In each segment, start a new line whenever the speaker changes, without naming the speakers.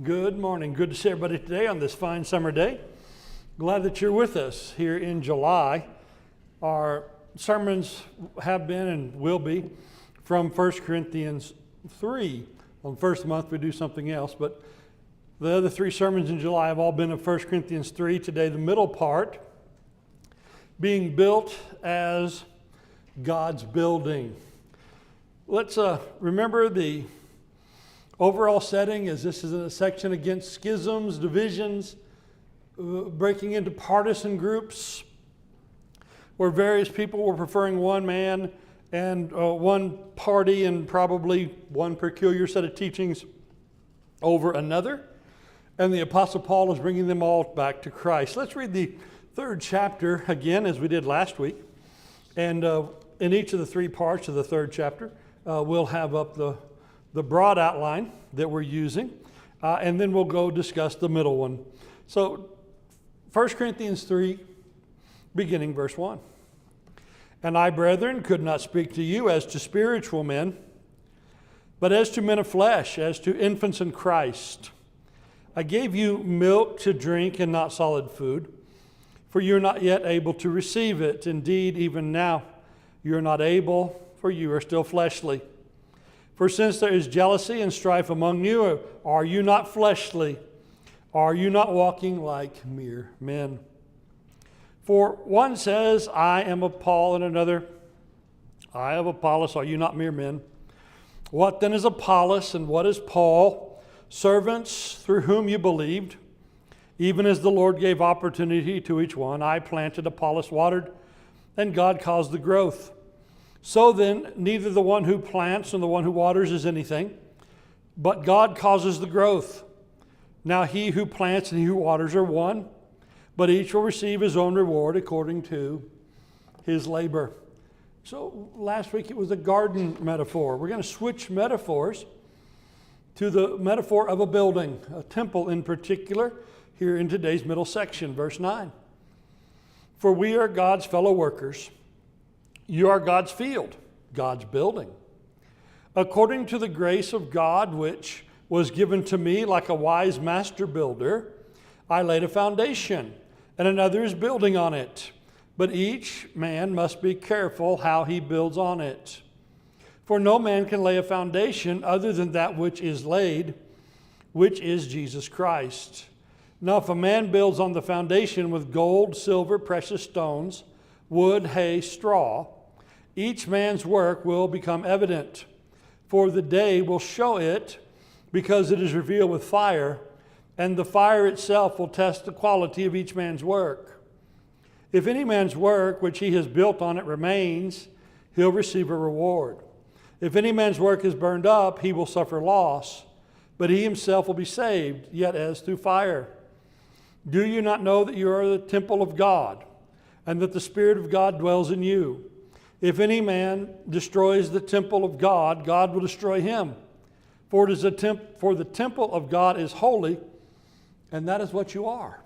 Good morning. Good to see everybody today on this fine summer day. Glad that you're with us here in July. Our sermons have been and will be from 1 Corinthians 3. On the first month we do something else, but the other three sermons in July have all been of 1 Corinthians 3. Today the middle part, being built as God's building. Let's remember the overall setting is this is a section against schisms, divisions, breaking into partisan groups where various people were preferring one man and one party and probably one peculiar set of teachings over another. And the Apostle Paul is bringing them all back to Christ. Let's read the third chapter again as we did last week. And in each of the three parts of the third chapter, we'll have up the broad outline that we're using, and then we'll go discuss the middle one. So 1 Corinthians 3, beginning verse 1. And I, brethren, could not speak to you as to spiritual men, but as to men of flesh, as to infants in Christ. I gave you milk to drink and not solid food, for you are not yet able to receive it. Indeed, even now you are not able, for you are still fleshly. For since there is jealousy and strife among you, are you not fleshly? Are you not walking like mere men? For one says, I am of Paul, and another, I of Apollos. Are you not mere men? What then is Apollos, and what is Paul? Servants through whom you believed, even as the Lord gave opportunity to each one. I planted, Apollos watered, and God caused the growth. So then, neither the one who plants nor the one who waters is anything, but God causes the growth. Now he who plants and he who waters are one, but each will receive his own reward according to his labor. So last week it was a garden metaphor. We're going to switch metaphors to the metaphor of a building, a temple in particular, here in today's middle section, verse 9. For we are God's fellow workers. You are God's field, God's building. According to the grace of God, which was given to me like a wise master builder, I laid a foundation, and another is building on it. But each man must be careful how he builds on it. For no man can lay a foundation other than that which is laid, which is Jesus Christ. Now if a man builds on the foundation with gold, silver, precious stones, wood, hay, straw, each man's work will become evident, for the day will show it, because it is revealed with fire, and the fire itself will test the quality of each man's work. If any man's work which he has built on it remains, he'll receive a reward. If any man's work is burned up, he will suffer loss, but he himself will be saved, yet as through fire. Do you not know that you are the temple of God, and that the Spirit of God dwells in you? If any man destroys the temple of God, God will destroy him. For the temple of God is holy, and that is what you are.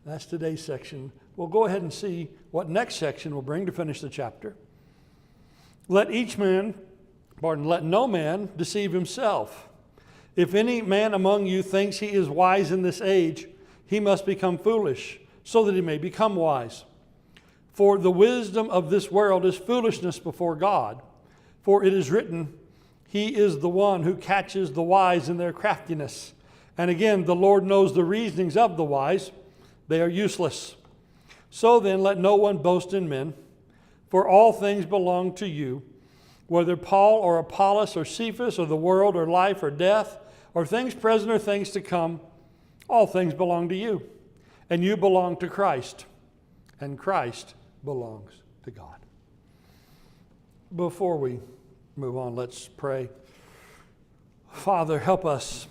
That's today's section. We'll go ahead and see what next section will bring to finish the chapter. Let no man deceive himself. If any man among you thinks he is wise in this age, he must become foolish, so that he may become wise. For the wisdom of this world is foolishness before God. For it is written, He is the one who catches the wise in their craftiness. And again, the Lord knows the reasonings of the wise. They are useless. So then, let no one boast in men, for all things belong to you, whether Paul or Apollos or Cephas or the world or life or death or things present or things to come, all things belong to you. And you belong to Christ, and Christ belongs to God. Before we move on, let's pray. Father, help us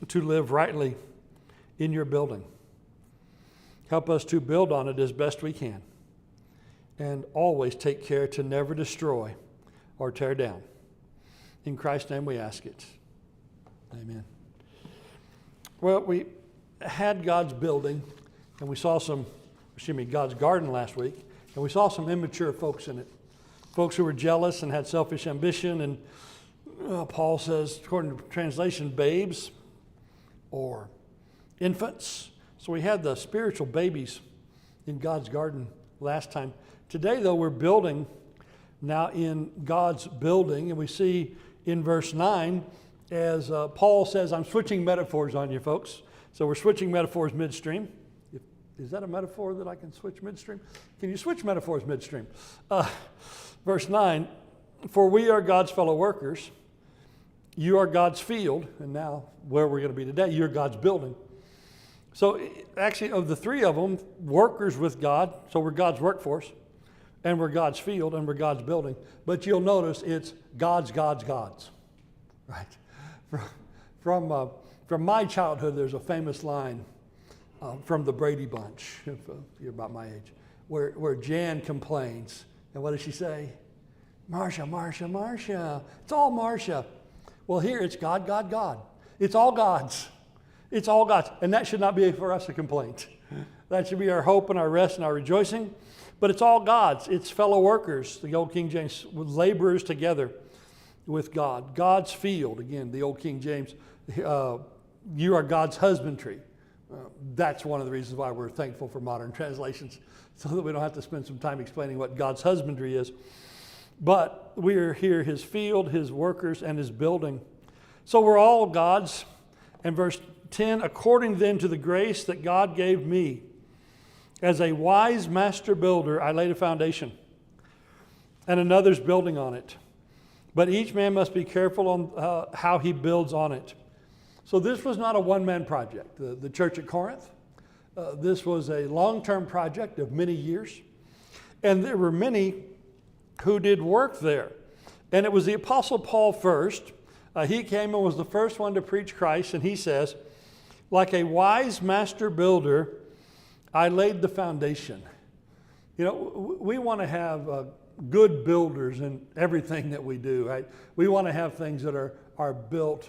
to live rightly in your building. Help us to build on it as best we can, and always take care to never destroy or tear down. In Christ's name we ask it. Amen. Well, we had God's building, and we saw God's garden last week, and we saw some immature folks in it. Folks who were jealous and had selfish ambition, and Paul says, according to translation, babes. or infants. So we had the spiritual babies in God's garden last time. Today, though, we're building now in God's building, and we see in verse 9, as Paul says, I'm switching metaphors on you folks. So we're switching metaphors midstream. Is that a metaphor that I can switch midstream? Can you switch metaphors midstream? Verse 9, for we are God's fellow workers. You are God's field, and now where we're going to be today, you're God's building. So actually, of the three of them, workers with God, so we're God's workforce, and we're God's field, and we're God's building. But you'll notice it's God's, right? From my childhood, there's a famous line from the Brady Bunch, if you're about my age, where Jan complains. And what does she say? Marcia, Marcia, Marcia. It's all Marcia. Well, here it's God, God, God. It's all God's. It's all God's. And that should not be for us a complaint. That should be our hope and our rest and our rejoicing. But it's all God's. It's fellow workers, the old King James, laborers together with God. God's field, again, the old King James, you are God's husbandry. That's one of the reasons why we're thankful for modern translations, so that we don't have to spend some time explaining what God's husbandry is. But we are here, his field, his workers, and his building. So we're all God's. And verse 10, according then to the grace that God gave me, as a wise master builder, I laid a foundation, and another's building on it. But each man must be careful on how he builds on it. So this was not a one-man project. The church at Corinth, this was a long-term project of many years. And there were many who did work there. And it was the Apostle Paul first. He came and was the first one to preach Christ. And he says, like a wise master builder, I laid the foundation. You know, we want to have good builders in everything that we do, right? We want to have things that are built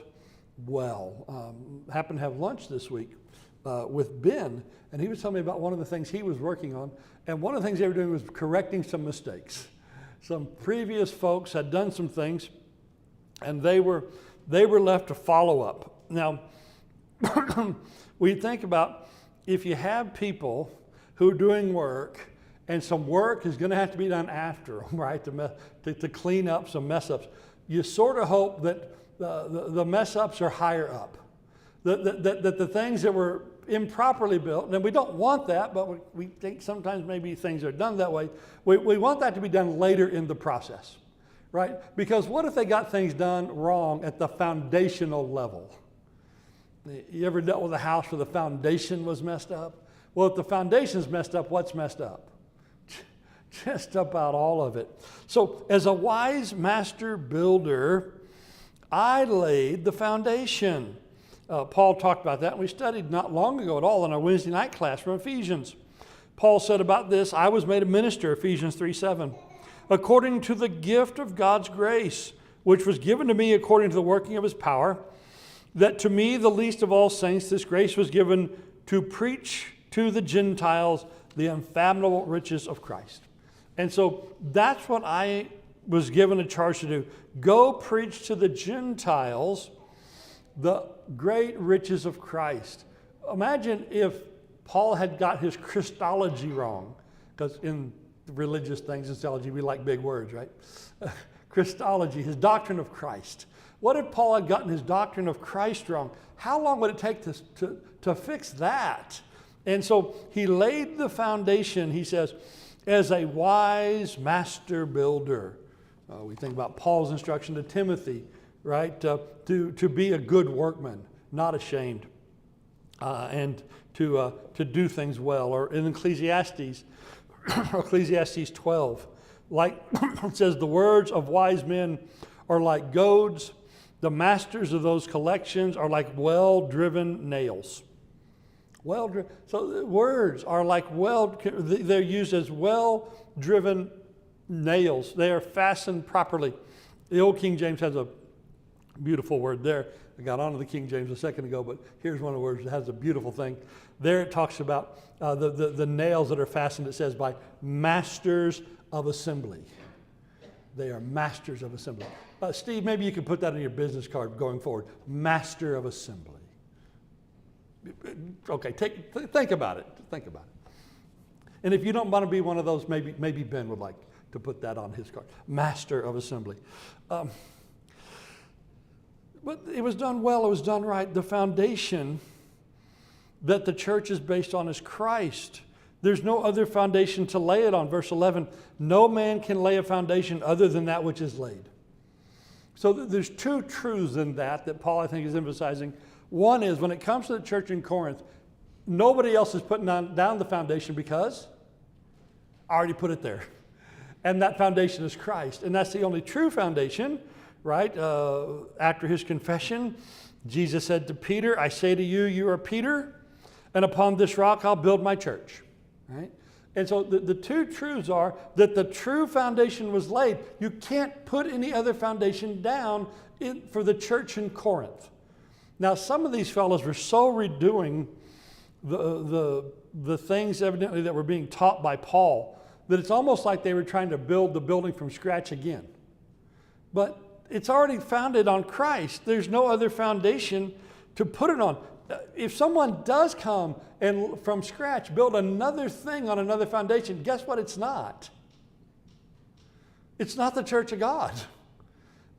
well. Happened to have lunch this week with Ben, and he was telling me about one of the things he was working on. And one of the things they were doing was correcting some mistakes. Some previous folks had done some things, and they were left to follow up. Now, we think about if you have people who are doing work, and some work is going to have to be done after them, right, to clean up some mess-ups, you sort of hope that the mess-ups are higher up, that the things that were improperly built, and we don't want that, but we think sometimes maybe things are done that way. We want that to be done later in the process, right? Because what if they got things done wrong at the foundational level? You ever dealt with a house where the foundation was messed up? Well, if the foundation's messed up, what's messed up? Just about all of it. So as a wise master builder, I laid the foundation. Paul talked about that, and we studied not long ago at all in our Wednesday night class from Ephesians. Paul said about this, I was made a minister, Ephesians 3:7, according to the gift of God's grace, which was given to me according to the working of his power, that to me, the least of all saints, this grace was given to preach to the Gentiles the unfathomable riches of Christ. And so that's what I was given a charge to do. Go preach to the Gentiles the great riches of Christ. Imagine if Paul had got his Christology wrong, because in religious things and theology, we like big words, right? Christology, his doctrine of Christ. What if Paul had gotten his doctrine of Christ wrong? How long would it take to fix that? And so he laid the foundation, he says, as a wise master builder. We think about Paul's instruction to Timothy, right? To be a good workman, not ashamed, and to do things well. Or in Ecclesiastes, Ecclesiastes 12, like it says, the words of wise men are like goads. The masters of those collections are like well-driven nails. So words are like they're used as well-driven nails. They are fastened properly. The old King James has a beautiful word there. I got onto the King James a second ago, but here's one of the words that has a beautiful thing. There it talks about the nails that are fastened, it says, by masters of assembly. They are masters of assembly. Steve, maybe you can put that on your business card going forward. Master of assembly. Okay, think about it. Think about it. And if you don't want to be one of those, maybe Ben would like to put that on his card. Master of assembly. But it was done well. It was done right. The foundation that the church is based on is Christ. There's no other foundation to lay it on. Verse 11, no man can lay a foundation other than that which is laid. So there's two truths in that Paul, I think, is emphasizing. One is when it comes to the church in Corinth, nobody else is putting down the foundation because I already put it there. And that foundation is Christ. And that's the only true foundation, right? After his confession, Jesus said to Peter, I say to you, you are Peter, and upon this rock I'll build my church, right? And so the two truths are that the true foundation was laid. You can't put any other foundation down for the church in Corinth. Now, some of these fellows were so redoing the things evidently that were being taught by Paul that it's almost like they were trying to build the building from scratch again. But it's already founded on Christ. There's no other foundation to put it on. If someone does come and from scratch build another thing on another foundation, guess what it's not? It's not the church of God.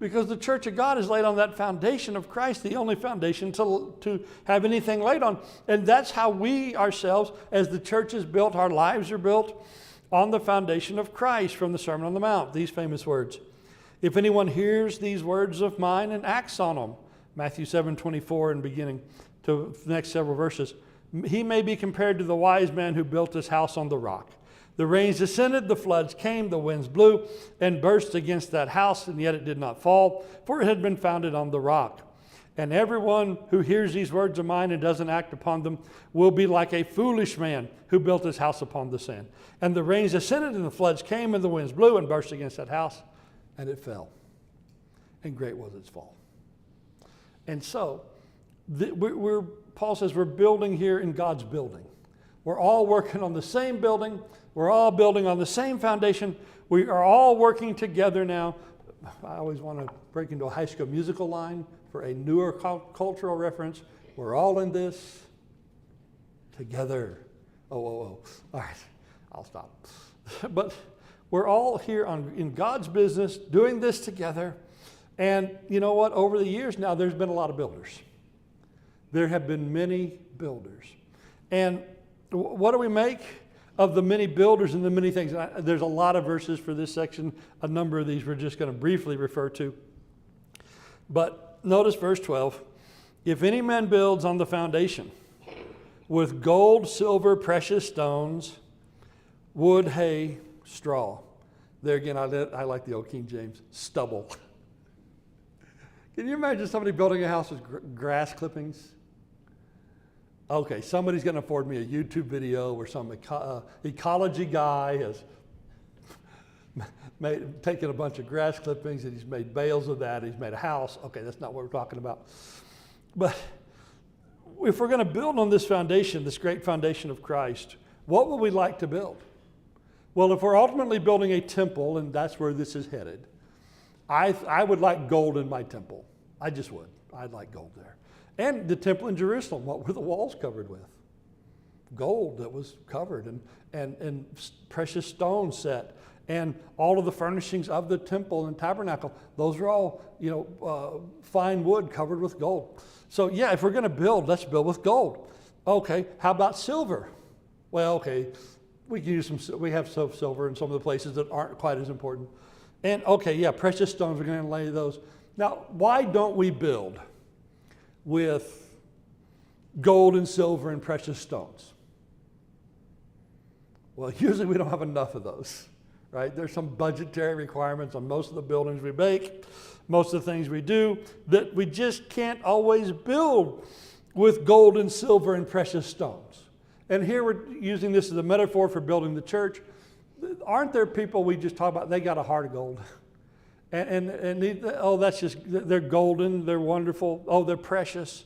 Because the church of God is laid on that foundation of Christ, the only foundation to have anything laid on. And that's how we ourselves, as the church is built, our lives are built on the foundation of Christ from the Sermon on the Mount, these famous words. If anyone hears these words of mine and acts on them, Matthew 7:24 and beginning to the next several verses, he may be compared to the wise man who built his house on the rock. The rains descended, the floods came, the winds blew and burst against that house, and yet it did not fall, for it had been founded on the rock. And everyone who hears these words of mine and doesn't act upon them will be like a foolish man who built his house upon the sand. And the rains descended, and the floods came, and the winds blew and burst against that house, and it fell. And great was its fall. And so, Paul says we're building here in God's building. We're all working on the same building. We're all building on the same foundation. We are all working together now. I always want to break into a High School Musical line for a newer cultural reference. We're all in this together. Oh. All right, I'll stop. But we're all here in God's business doing this together. And you know what? Over the years now, there's been a lot of builders. There have been many builders. And what do we make of the many builders and the many things? There's a lot of verses for this section. A number of these we're just going to briefly refer to. But notice verse 12. If any man builds on the foundation with gold, silver, precious stones, wood, hay, straw. There again, I like the old King James, stubble. Can you imagine somebody building a house with grass clippings? Okay, somebody's going to afford me a YouTube video where some ecology guy has taken a bunch of grass clippings and he's made bales of that. He's made a house. Okay, that's not what we're talking about. But if we're going to build on this foundation, this great foundation of Christ, what would we like to build? Well, if we're ultimately building a temple, and that's where this is headed, I would like gold in my temple. I just would. I'd like gold there. And the temple in Jerusalem, what were the walls covered with? Gold that was covered and precious stones set. And all of the furnishings of the temple and tabernacle, those are all, fine wood covered with gold. So yeah, if we're going to build, let's build with gold. Okay, how about silver? Well, okay, we can use we have some silver in some of the places that aren't quite as important. And okay, yeah, precious stones, we're going to lay those. Now, why don't we build with gold and silver and precious stones? Well, usually we don't have enough of those, right? There's some budgetary requirements on most of the buildings we make, most of the things we do, that we just can't always build with gold and silver and precious stones. And here we're using this as a metaphor for building the church. Aren't there people we just talk about, they got a heart of gold? That's just, they're golden, they're wonderful, they're precious.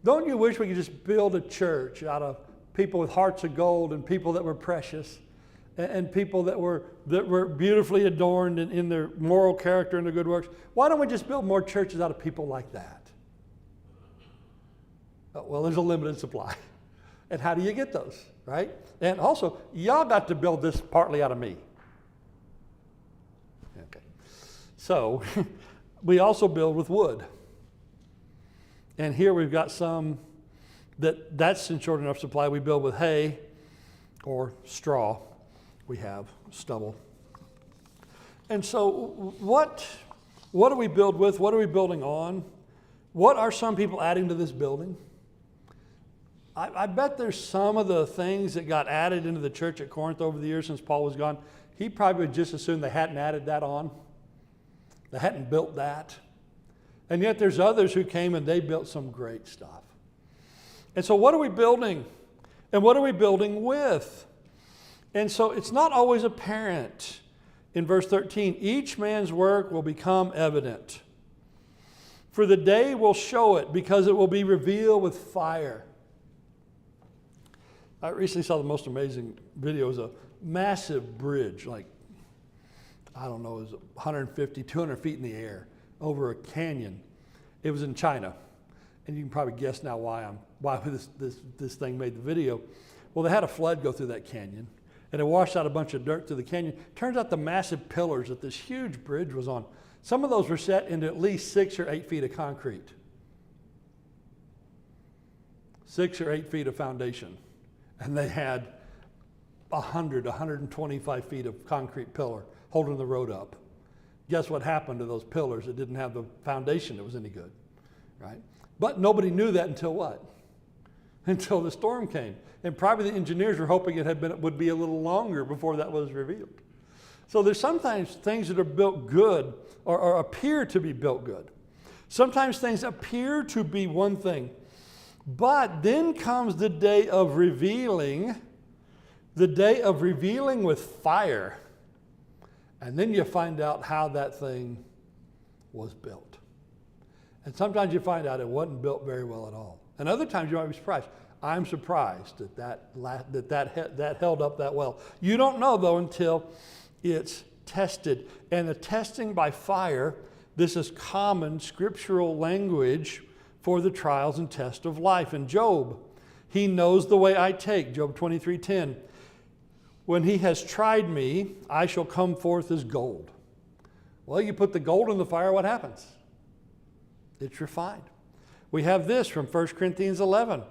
Don't you wish we could just build a church out of people with hearts of gold and people that were precious and people that were beautifully adorned in their moral character and their good works? Why don't we just build more churches out of people like that? Well, there's a limited supply. And how do you get those, right? And also, y'all got to build this partly out of me. Okay. So, we also build with wood. And here we've got some that's in short enough supply. We build with hay or straw. We have stubble. And so what do we build with? What are we building on? What are some people adding to this building? I bet there's some of the things that got added into the church at Corinth over the years since Paul was gone. He probably would just assume they hadn't added that on. They hadn't built that. And yet there's others who came and they built some great stuff. And so what are we building? And what are we building with? And so it's not always apparent. In verse 13, each man's work will become evident. For the day will show it, because it will be revealed with fire. I recently saw the most amazing video. It was a massive bridge, like, I don't know, it was 150, 200 feet in the air over a canyon. It was in China. And you can probably guess now why this thing made the video. Well, they had a flood go through that canyon, and it washed out a bunch of dirt through the canyon. Turns out the massive pillars that this huge bridge was on, some of those were set into at least 6 or 8 feet of concrete. 6 or 8 feet of foundation. And they had 125 feet of concrete pillar holding the road up. Guess what happened to those pillars that didn't have the foundation that was any good, right? But nobody knew that until what? Until the storm came. And probably the engineers were hoping it would be a little longer before that was revealed. So there's sometimes things that are built good or appear to be built good. Sometimes things appear to be one thing. But then comes the day of revealing with fire. And then you find out how that thing was built. And sometimes you find out it wasn't built very well at all. And other times you might be surprised. I'm surprised that held up that well. You don't know, though, until it's tested. And the testing by fire, this is common scriptural language for the trials and tests of life. In Job, he knows the way I take, Job 23:10. When he has tried me, I shall come forth as gold. Well, you put the gold in the fire, what happens? It's refined. We have this from 1 Corinthians 11.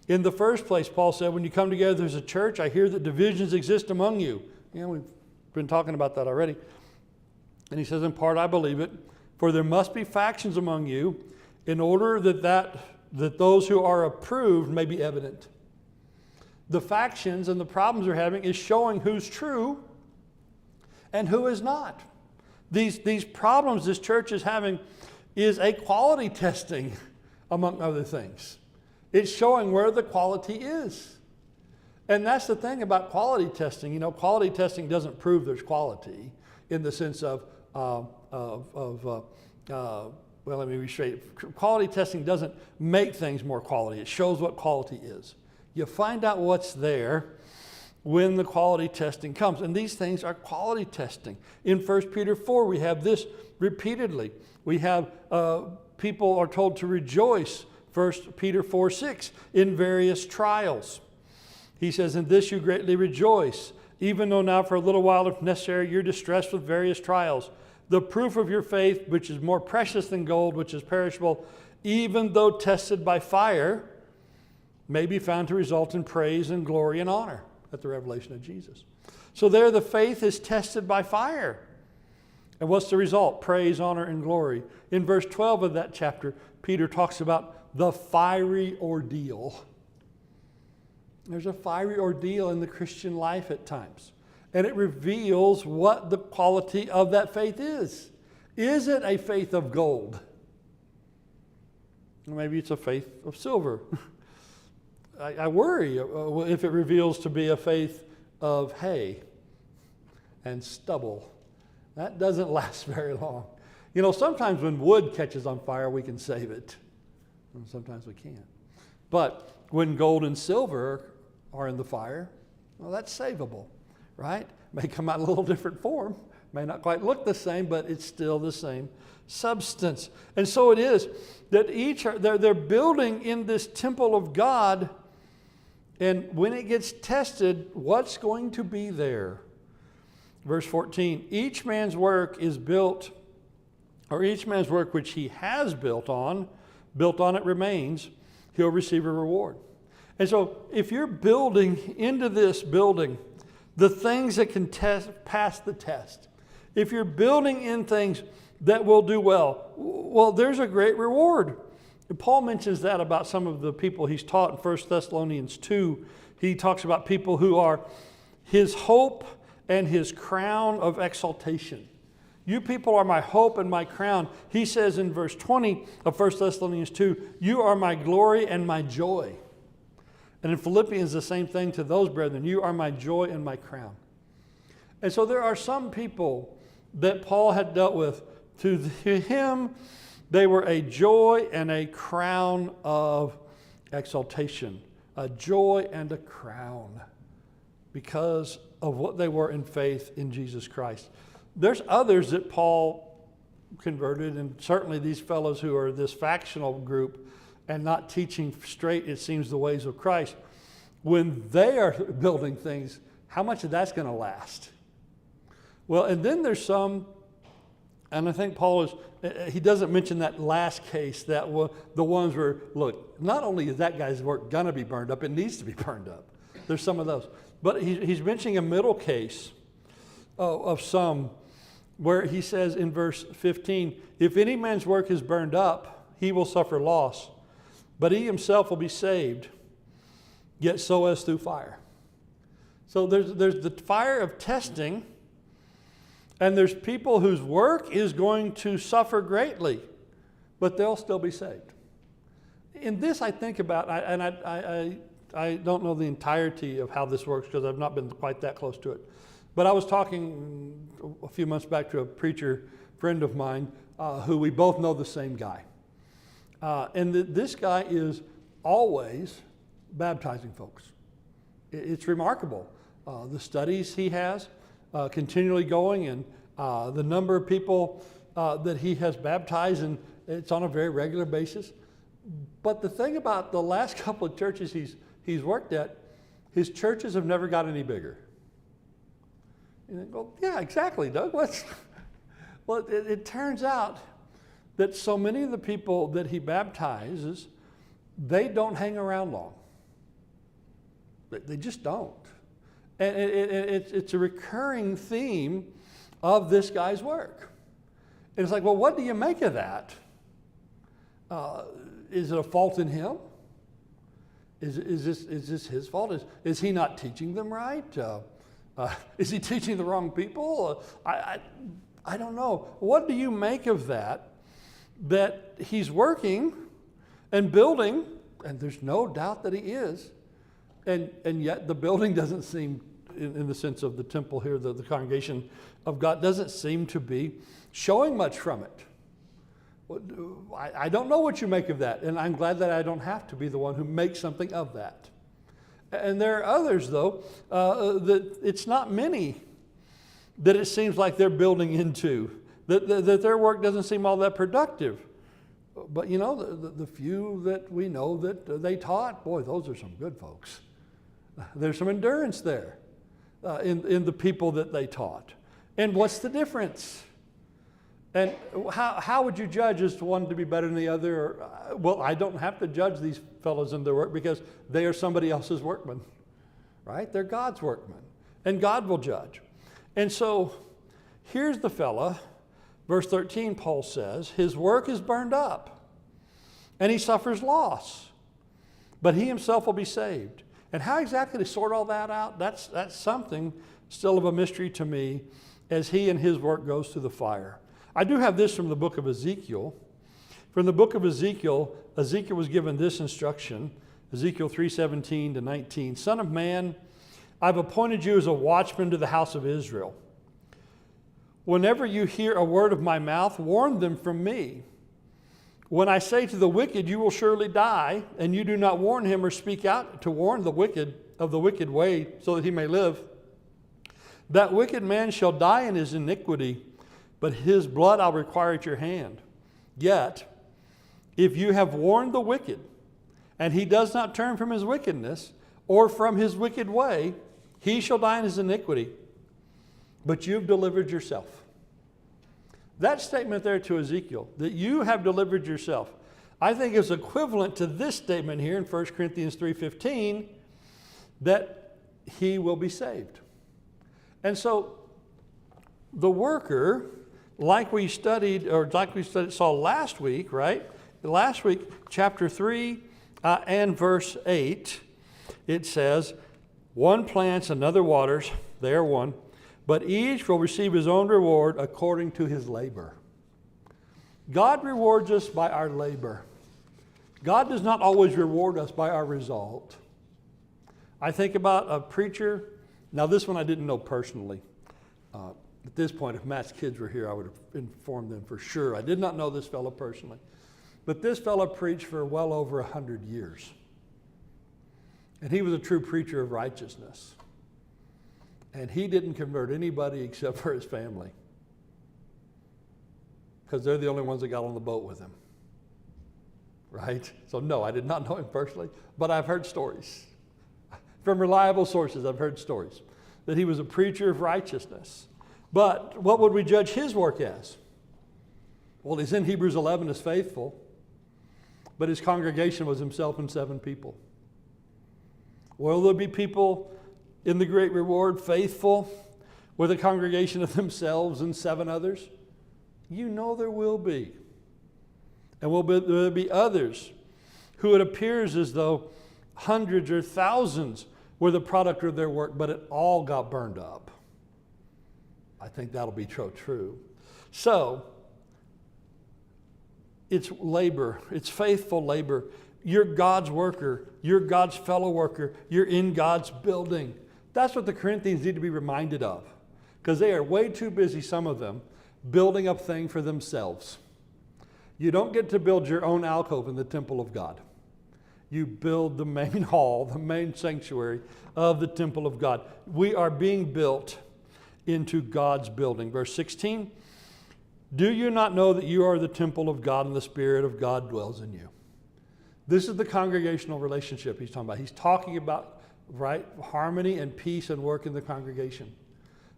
In the first place, Paul said, when you come together as a church, I hear that divisions exist among you. You know, we've been talking about that already. And he says, in part, I believe it. For there must be factions among you, in order that those who are approved may be evident. The factions and the problems they're having is showing who's true and who is not. These problems this church is having is a quality testing, among other things. It's showing where the quality is. And that's the thing about quality testing. You know, quality testing doesn't prove there's quality in the sense of well, let me be straight. Quality testing doesn't make things more quality. It shows what quality is. You find out what's there when the quality testing comes. And these things are quality testing. In 1 Peter 4, we have this repeatedly. We have people are told to rejoice, 1 Peter 4:6, in various trials. He says, in this you greatly rejoice, even though now for a little while, if necessary, you're distressed with various trials. The proof of your faith, which is more precious than gold, which is perishable, even though tested by fire, may be found to result in praise and glory and honor at the revelation of Jesus. So there the faith is tested by fire. And what's the result? Praise, honor, and glory. In verse 12 of that chapter, Peter talks about the fiery ordeal. There's a fiery ordeal in the Christian life at times. And it reveals what the quality of that faith is. Is it a faith of gold? Maybe it's a faith of silver. I worry if it reveals to be a faith of hay and stubble. That doesn't last very long. You know, sometimes when wood catches on fire, we can save it. And sometimes we can't. But when gold and silver are in the fire, well, that's savable, right? May come out in a little different form, May not quite look the same, but it's still the same substance. And so it is that they're building in this temple of God, and when it gets tested, what's going to be there? Verse 14, each man's work is built, or each man's work which he has built on it remains, he'll receive a reward. And so if you're building into this building the things that can pass the test, if you're building in things that will do well, there's a great reward. And Paul mentions that about some of the people he's taught in 1 Thessalonians 2. He talks about people who are his hope and his crown of exaltation. You people are my hope and my crown. He says in verse 20 of 1 Thessalonians 2, you are my glory and my joy. And in Philippians, the same thing to those brethren. You are my joy and my crown. And so there are some people that Paul had dealt with. To him, they were a joy and a crown of exaltation. A joy and a crown because of what they were in faith in Jesus Christ. There's others that Paul converted, and certainly these fellows who are this factional group and not teaching straight, it seems, the ways of Christ. When they are building things, how much of that's going to last? Well, and then there's some, and I think Paul he doesn't mention that last case, the ones where, look, not only is that guy's work going to be burned up, it needs to be burned up. There's some of those. But he's mentioning a middle case of some where he says in verse 15, if any man's work is burned up, he will suffer loss, but he himself will be saved, yet so as through fire. So there's the fire of testing, and there's people whose work is going to suffer greatly, but they'll still be saved. In this I think about, and I don't know the entirety of how this works because I've not been quite that close to it. But I was talking a few months back to a preacher friend of mine who we both know the same guy. And this guy is always baptizing folks. It's remarkable. The studies he has continually going, and the number of people that he has baptized, and it's on a very regular basis. But the thing about the last couple of churches he's worked at, his churches have never got any bigger. And I go, yeah, exactly, Doug. Well, it turns out that so many of the people that he baptizes, they don't hang around long. They just don't. And it's a recurring theme of this guy's work. And it's like, well, what do you make of that? Is it a fault in him? Is this his fault? Is he not teaching them right? Is he teaching the wrong people? I don't know. What do you make of that? That he's working and building, and there's no doubt that he is, and yet the building doesn't seem, in the sense of the temple here, the congregation of God, doesn't seem to be showing much from it. I don't know what you make of that, and I'm glad that I don't have to be the one who makes something of that. And there are others, though, that it's not many that it seems like they're building into, that their work doesn't seem all that productive. But, you know, the few that we know that they taught, boy, those are some good folks. There's some endurance there in the people that they taught. And what's the difference? And how would you judge as to one to be better than the other? Well, I don't have to judge these fellows in their work because they are somebody else's workmen, right? They're God's workmen, and God will judge. And so here's the fella, verse 13, Paul says, his work is burned up, and he suffers loss, but he himself will be saved. And how exactly to sort all that out, that's something still of a mystery to me as he and his work goes through the fire. I do have this from the book of Ezekiel. From the book of Ezekiel, Ezekiel was given this instruction, Ezekiel 3:17 to 19. Son of man, I've appointed you as a watchman to the house of Israel. Whenever you hear a word of my mouth, warn them from me. When I say to the wicked, you will surely die, and you do not warn him or speak out to warn the wicked of the wicked way so that he may live, That wicked man shall die in his iniquity, but his blood I'll require at your hand. Yet, if you have warned the wicked, and he does not turn from his wickedness, or from his wicked way, he shall die in his iniquity, but you've delivered yourself. That statement there to Ezekiel, that you have delivered yourself, I think is equivalent to this statement here in 1 Corinthians 3:15, that he will be saved. And so the worker, like we saw last week, right? Last week, chapter 3 and verse 8, it says, one plants, another waters, they are one, but each will receive his own reward according to his labor. God rewards us by our labor. God does not always reward us by our result. I think about a preacher. Now, this one I didn't know personally. At this point, if Matt's kids were here, I would have informed them for sure. I did not know this fellow personally. But this fellow preached for well over 100 years. And he was a true preacher of righteousness. And he didn't convert anybody except for his family, because they're the only ones that got on the boat with him. Right? So no, I did not know him personally, but I've heard stories. From reliable sources, I've heard stories that he was a preacher of righteousness. But what would we judge his work as? Well, he's in Hebrews 11 as faithful, but his congregation was himself and 7 people. Will there be people in the great reward faithful with a congregation of themselves and 7 others? You know there will be. And there will be others who it appears as though hundreds or thousands were the product of their work, but it all got burned up. I think that'll be true. So, it's labor. It's faithful labor. You're God's worker. You're God's fellow worker. You're in God's building. That's what the Corinthians need to be reminded of, because they are way too busy, some of them, building up things for themselves. You don't get to build your own alcove in the temple of God. You build the main hall, the main sanctuary of the temple of God. We are being built into God's building. Verse 16, do you not know that you are the temple of God and the Spirit of God dwells in you? This is the congregational relationship he's talking about. He's talking about, right, harmony and peace and work in the congregation.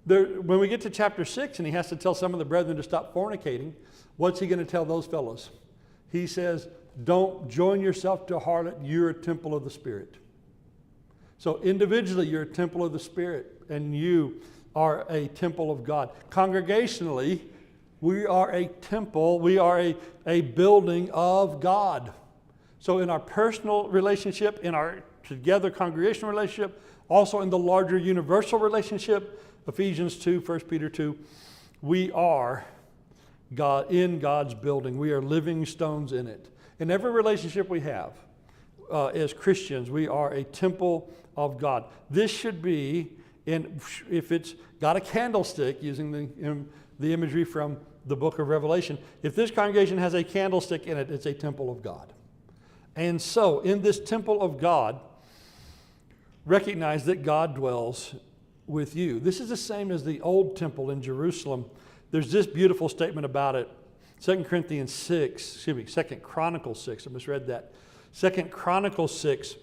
When we get to chapter 6 and he has to tell some of the brethren to stop fornicating, what's he going to tell those fellows? He says, don't join yourself to a harlot. You're a temple of the Spirit. So individually, you're a temple of the Spirit, and you are a temple of God. Congregationally, we are a temple. We are a building of God. So in our personal relationship, in our together congregational relationship, also in the larger universal relationship, Ephesians 2, 1 Peter 2, we are God in God's building. We are living stones in it. In every relationship we have as Christians, we are a temple of God. This should be, if it's got a candlestick, using the imagery from the book of Revelation, if this congregation has a candlestick in it, it's a temple of God. And so, in this temple of God, recognize that God dwells with you. This is the same as the old temple in Jerusalem. There's this beautiful statement about it. 2 Chronicles 6, I misread that. 2 Chronicles 6,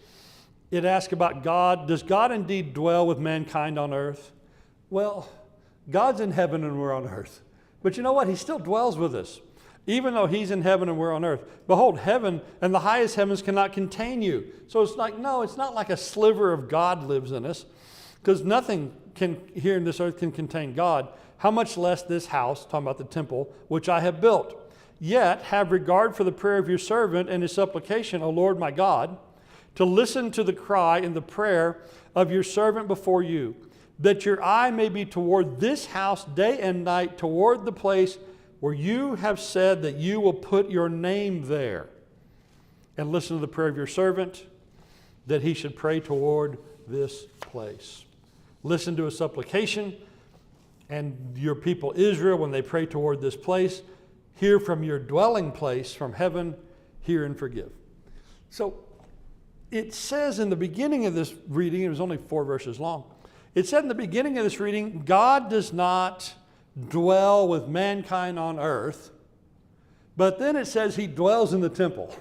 it asks about God. Does God indeed dwell with mankind on earth? Well, God's in heaven and we're on earth. But you know what? He still dwells with us. Even though he's in heaven and we're on earth. Behold, heaven and the highest heavens cannot contain you. So it's like, no, it's not like a sliver of God lives in us, because nothing here in this earth can contain God. How much less this house, talking about the temple, which I have built. Yet have regard for the prayer of your servant and his supplication, O Lord my God, to listen to the cry and the prayer of your servant before you, that your eye may be toward this house day and night, toward the place where you have said that you will put your name there. And listen to the prayer of your servant, that he should pray toward this place. Listen to his supplication, and your people Israel, when they pray toward this place, hear from your dwelling place from heaven, hear and forgive. So it says in the beginning of this reading, it was only 4 verses long, It said in the beginning of this reading, God does not dwell with mankind on earth, but then it says he dwells in the temple.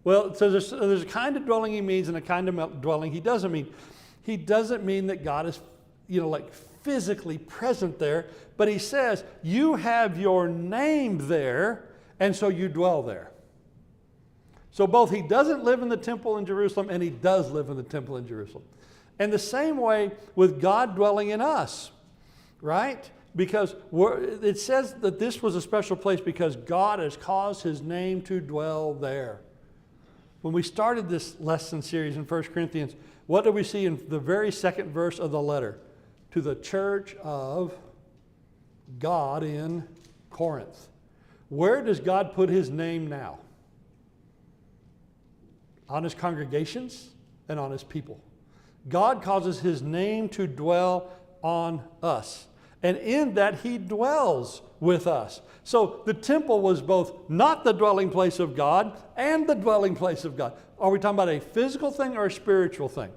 Well, so there's a kind of dwelling he means and a kind of dwelling he doesn't mean. He doesn't mean that God is, like physically present there, but he says, you have your name there, and so you dwell there. So both he doesn't live in the temple in Jerusalem and he does live in the temple in Jerusalem. And the same way with God dwelling in us, right? Because it says that this was a special place because God has caused his name to dwell there. When we started this lesson series in 1 Corinthians, what do we see in the very second verse of the letter? To the church of God in Corinth. Where does God put his name now? On his congregations and on his people. God causes his name to dwell on us. And in that he dwells with us. So the temple was both not the dwelling place of God and the dwelling place of God. Are we talking about a physical thing or a spiritual thing?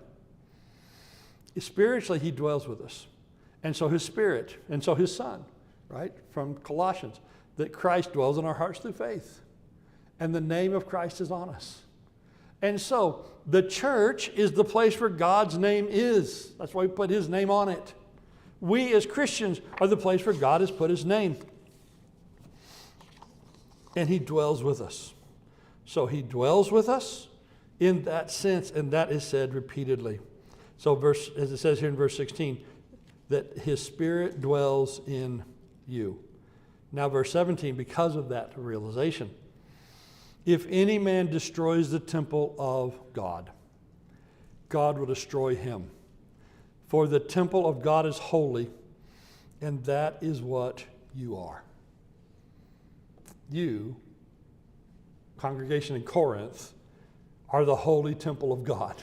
Spiritually, he dwells with us. And so his Spirit, and so his Son, right? From Colossians, that Christ dwells in our hearts through faith. And the name of Christ is on us. And so the church is the place where God's name is. That's why we put his name on it. We as Christians are the place where God has put his name. And he dwells with us. So he dwells with us in that sense, and that is said repeatedly. So as it says here in verse 16, that his Spirit dwells in you. Now verse 17, because of that realization, if any man destroys the temple of God, God will destroy him. For the temple of God is holy, and that is what you are. You, congregation in Corinth, are the holy temple of God.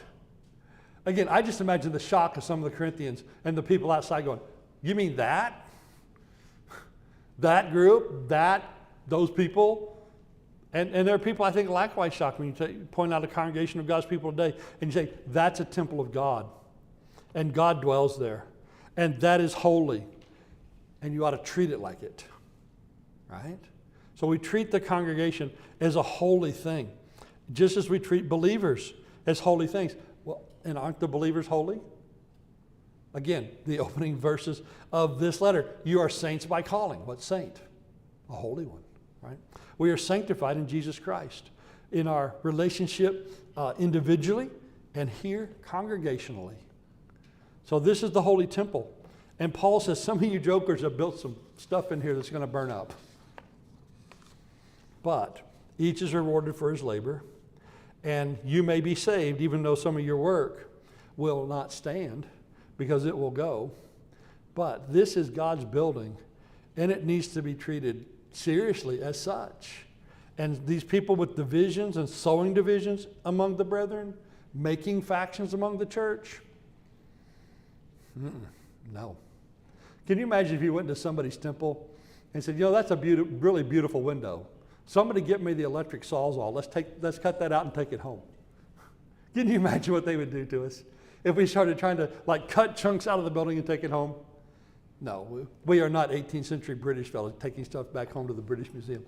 Again, I just imagine the shock of some of the Corinthians and the people outside going, you mean that? That group? Those people? And there are people, I think, likewise shocked when you point out a congregation of God's people today and you say, that's a temple of God. And God dwells there. And that is holy. And you ought to treat it like it. Right? So we treat the congregation as a holy thing. Just as we treat believers as holy things. Well, and aren't the believers holy? Again, the opening verses of this letter. You are saints by calling. What saint? A holy one. Right? We are sanctified in Jesus Christ. In our relationship individually and here congregationally. So this is the holy temple. And Paul says, some of you jokers have built some stuff in here that's going to burn up. But each is rewarded for his labor. And you may be saved, even though some of your work will not stand, because it will go. But this is God's building, and it needs to be treated seriously as such. And these people with divisions and sowing divisions among the brethren, making factions among the church, no. Can you imagine if you went to somebody's temple and said, that's a really beautiful window. Somebody get me the electric sawzall. Let's cut that out and take it home. Can you imagine what they would do to us if we started trying to cut chunks out of the building and take it home? No, we are not 18th century British fellows taking stuff back home to the British Museum.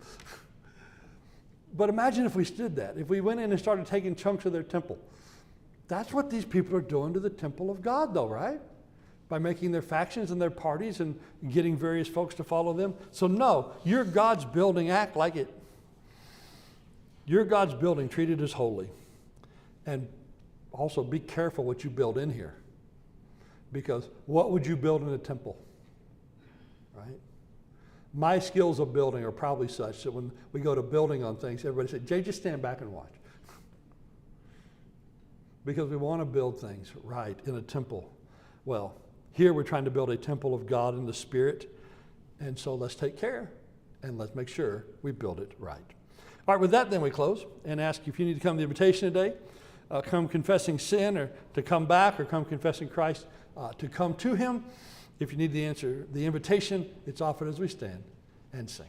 But imagine if we did that. If we went in and started taking chunks of their temple. That's what these people are doing to the temple of God, though, right? By making their factions and their parties and getting various folks to follow them. So no, you're God's building, act like it. You're God's building, treat it as holy. And also be careful what you build in here. Because what would you build in a temple? Right? My skills of building are probably such that when we go to building on things, everybody says, Jay, just stand back and watch. Because we want to build things right in a temple. Well, here we're trying to build a temple of God in the Spirit. And so let's take care and let's make sure we build it right. All right, with that then we close and ask if you need to come to the invitation today, come confessing sin or to come back or come confessing Christ, to come to him. If you need the invitation, it's offered as we stand and sing.